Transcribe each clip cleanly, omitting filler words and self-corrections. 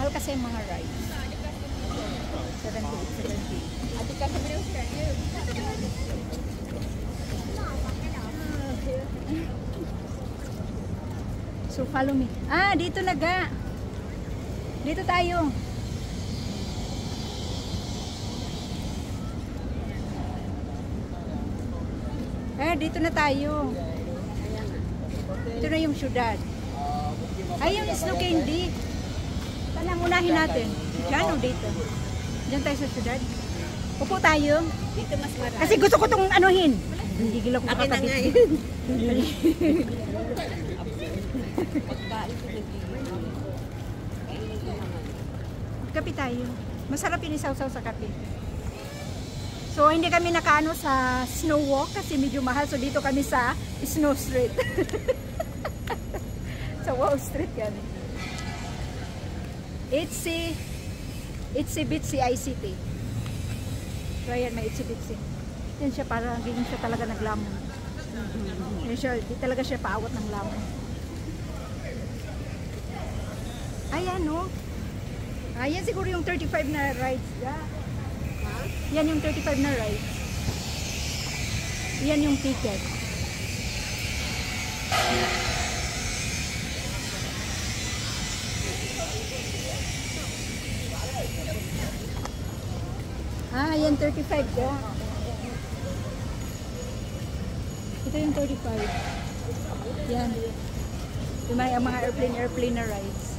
Mahal kasi yung mga rides. 70. Adik ka sabi niyo. So follow me. Ah, dito naga. Dito tayo. Dito na tayo. Ito na yung syudad. Ay, yung snow candy. Tanang unahin natin. Diyan o dito? Diyan tayo sa syudad. Upo tayo. Dito mas marami. Kasi gusto ko itong anuhin. Hindi gila ko Akin na nga makakabit. yun. Kape tayo. Masarap yung isaw-saw sa kape. So, hindi kami nakaano sa snow walk kasi medyo mahal. So, dito kami sa Snow Street. Sa Wow Street yan. Itsy Bitsy ICT. So, ayan, may Itsy Bitsy. Yan siya, parang hindi siya talaga naglamon. Di talaga siya paawat ng lamon. Ayan, no? Ayan siguro yung 35 na rides. Yan yung 35 na rides. Yan yung ticket. Yan 35 ka. Ito yung 35. Yan. Yung mga airplane na rides.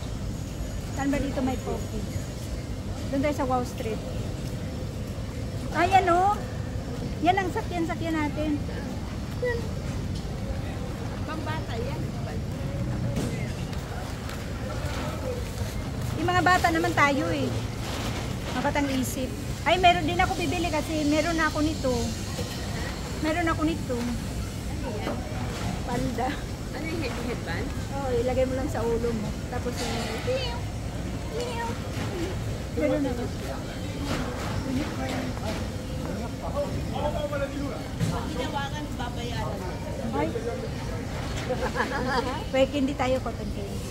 Saan ba dito may coffee? Doon tayo sa Wow Street. Ayan o. Yan ang sakyan natin. Yan. Pambata yan. Yung mga bata naman tayo eh. Mga batang isip. Ay, meron din ako bibili kasi meron na ako nito. Meron ako nito. Ano yan? Panda. Ano yung headband? Oo, ilagay mo lang sa ulo mo. Tapos meron na ako. Ginawakan, babayaran. Ay. Pwede hindi tayo cotton candy.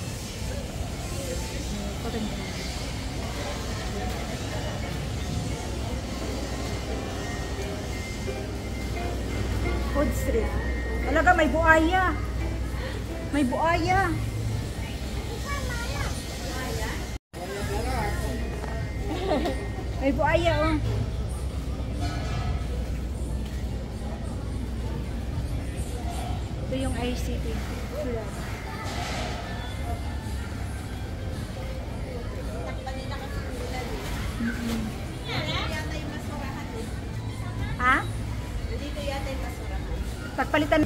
Cotton candy. Food Street. Talaga may buaya. May buaya. May buaya oh. Ito yung ICT. Ha? Dito yata yung basurahan. Pagpalitan.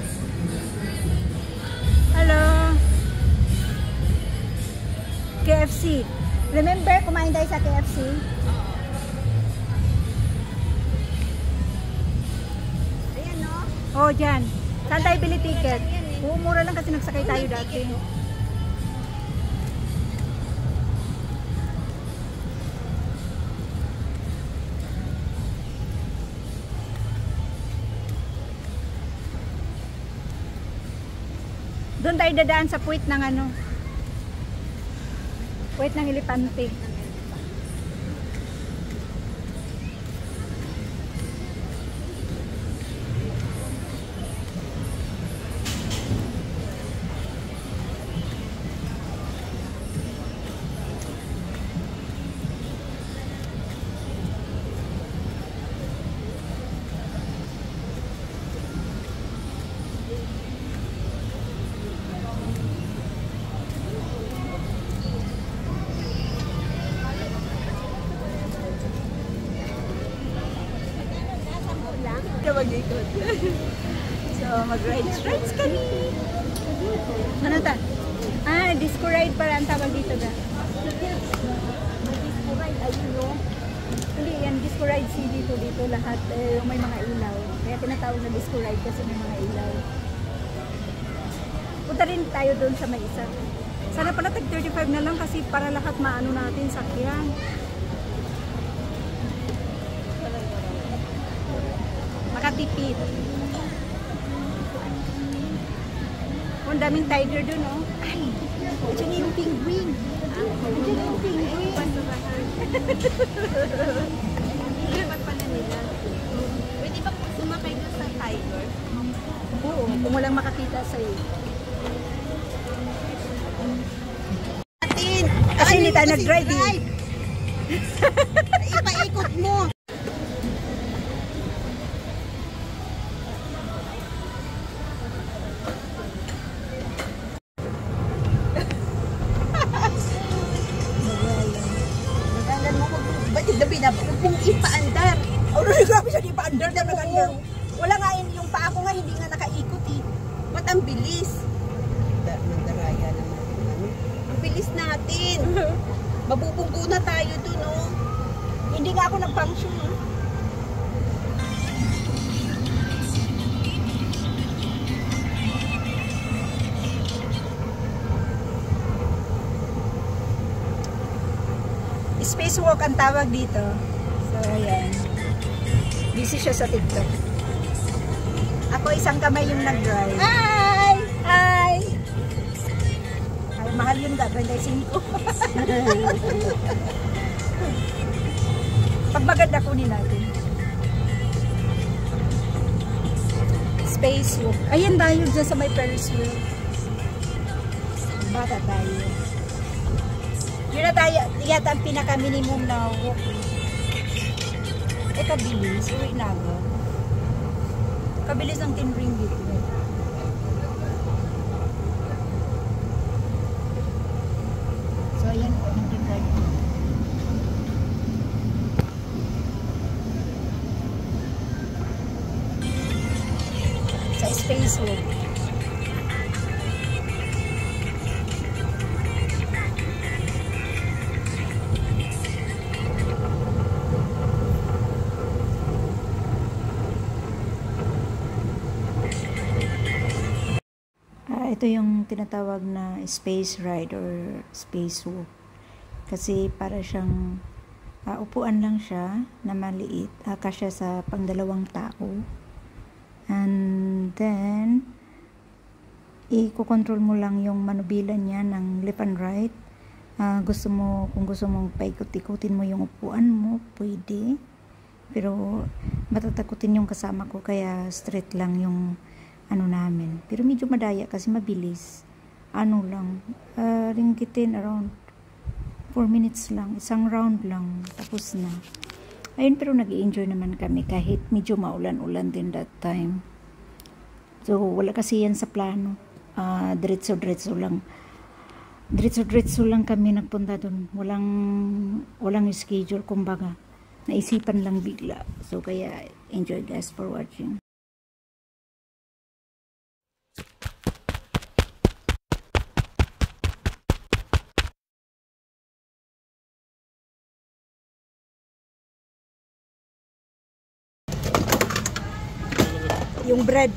Hello. KFC. Remember, kumain tayo sa KFC? Ayan no? Oh, dyan. Saan tayo bili ticket? Oo, mura lang kasi nagsakay tayo dati. Doon tayo dadaan sa puwit ng ano? Puwit ng elepante. Mag-ikot. So, mag-rides kami. Ano ta? Disco ride para ang tawag dito na. Disco ride, ayun no? Hindi, yan disco ride dito lahat. May mga ilaw. Kaya tinatawag na disco ride kasi may mga ilaw. Punta rin tayo doon sa may isa. Sana pala tag 35 na lang kasi para lahat maano natin sakyan. Makatipid. Ang daming tiger dun, oh. Ay! Diyan yung penguin. Diyan yung penguin. Dapat pala nila. Pwede ba sumakay doon sa tiger? Oo, kung walang makakita sa'yo. Atin! Kasi hindi tayo nag-drive eh. Ipaikot mo! Magandang mo ba't gabi na ba? Huwag mong ipaandar. Oh, grabe siya, di pa under na Oo. Wala nga yung paa ko nga hindi nga nakaikot eh. Ba't ang bilis? Mandaraya naman. Ang bilis natin. Mabubunggo na tayo dun oh. Hindi nga ako nag-function. Spacewalk ang tawag dito. So, ayan. Busy siya sa TikTok. Ako isang kamay yung nag-drive. Hi! Hi! Ay, mahal yun ka, 25. Pag maganda kunin natin. Spacewalk. Ayan tayo dyan sa may Ferris wheel. Bata tayo. Yun na tayo, yata ang pinaka-minimum na walk. Kabilis, uwi na ako. Kabilis ang 10 ringgit. So, ayan po, nag-drive. Sa Spacewalk. Ito yung tinatawag na space ride or spacewalk. Kasi para siyang upuan lang siya na maliit. Kasya sa pangdalawang tao. And then, i-control mo lang yung manubilan niya ng left and right. Kung gusto mong paikot-ikutin mo yung upuan mo, pwede. Pero matatakutin yung kasama ko kaya straight lang yung namin. Pero medyo madaya kasi mabilis. Ringgitin around 4 minutes lang. Isang round lang. Tapos na. Ayun, pero nag-i-enjoy naman kami kahit medyo maulan-ulan din that time. So, wala kasi yan sa plano. Diretso-diretso lang. Diretso-diretso lang kami nagpunta doon. Walang schedule, kumbaga. Naisipan lang bigla. So, kaya enjoy guys for watching. Yung bread.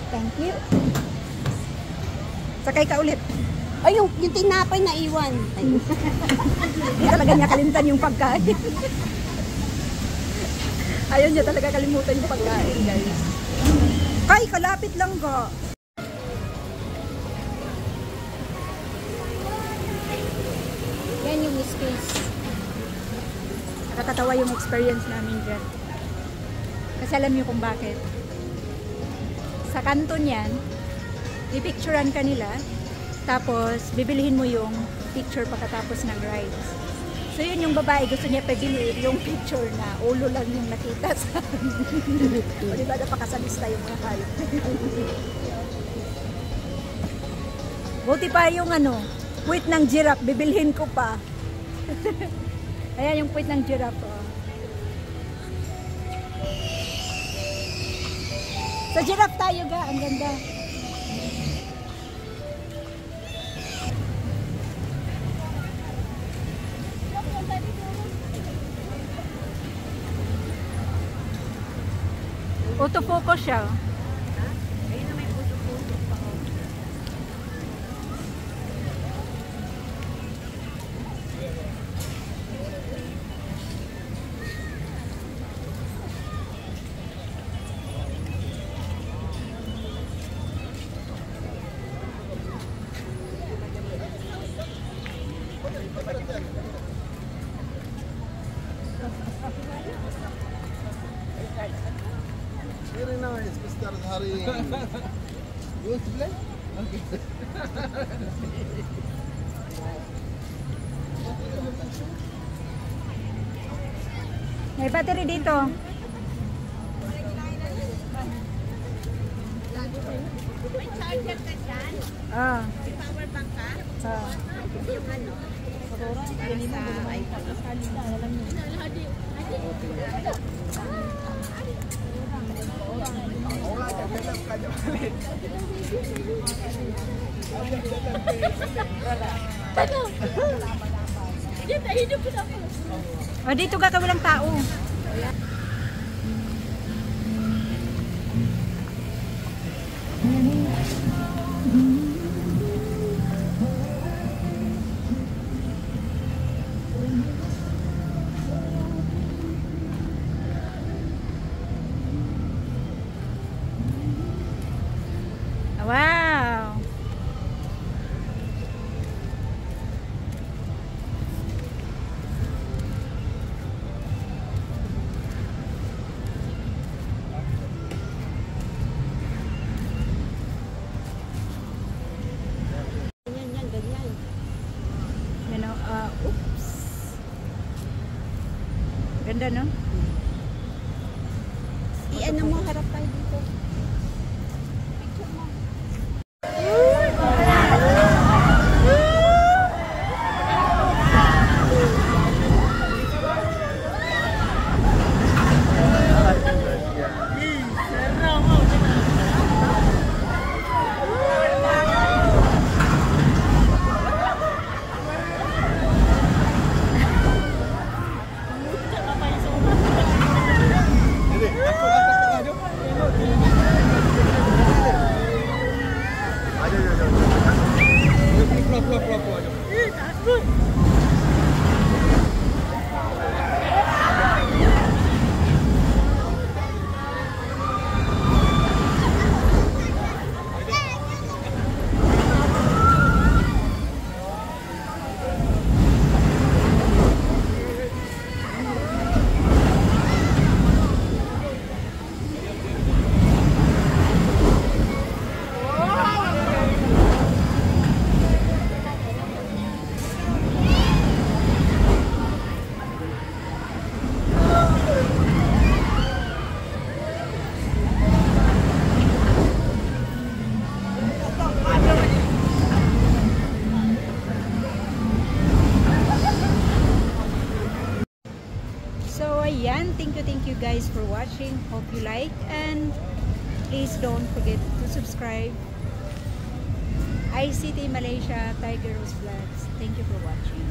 Thank you. Sakay ka ulit. Ay, yung tinapay na iwan. Hindi talaga niya kalimutan yung pagkain. Ayaw niya talaga kalimutan yung pagkain, guys. Ay, kalapit lang ka. Yan yung space. Nakakatawa yung experience namin dyan. Kasi alam niyo kung bakit. Sa kanto niyan, ipicturean ka nila, tapos bibilihin mo yung picture pagkatapos ng rides. So yun yung babae, gusto niya pabili yung picture na ulo lang yung nakita sa o diba napakasalista yung mga hayop. Buti pa yung puwit ng giraffe, bibilhin ko pa. Ayan yung puwit ng giraffe. Oh. Sa giraffe tayo ga, ang ganda. Autofocus siya. Ayun na may puso-puso pa ako. Very nice, Mr. Hari. You want to play? Okay. May battery dito. May charger ka dyan? Ah. May power bank ka? Ah. Yung ano? Para sa iPhone. O, dito ka walang tao. Wow! Ganyan. You know, oops. Ganda, no? I-ano mo, harap tayo dito. Picture mo. So, ayan. Thank you guys for watching. Hope you like and please don't forget to subscribe. ICT Malaysia Tiger Rose Vlogs. Thank you for watching.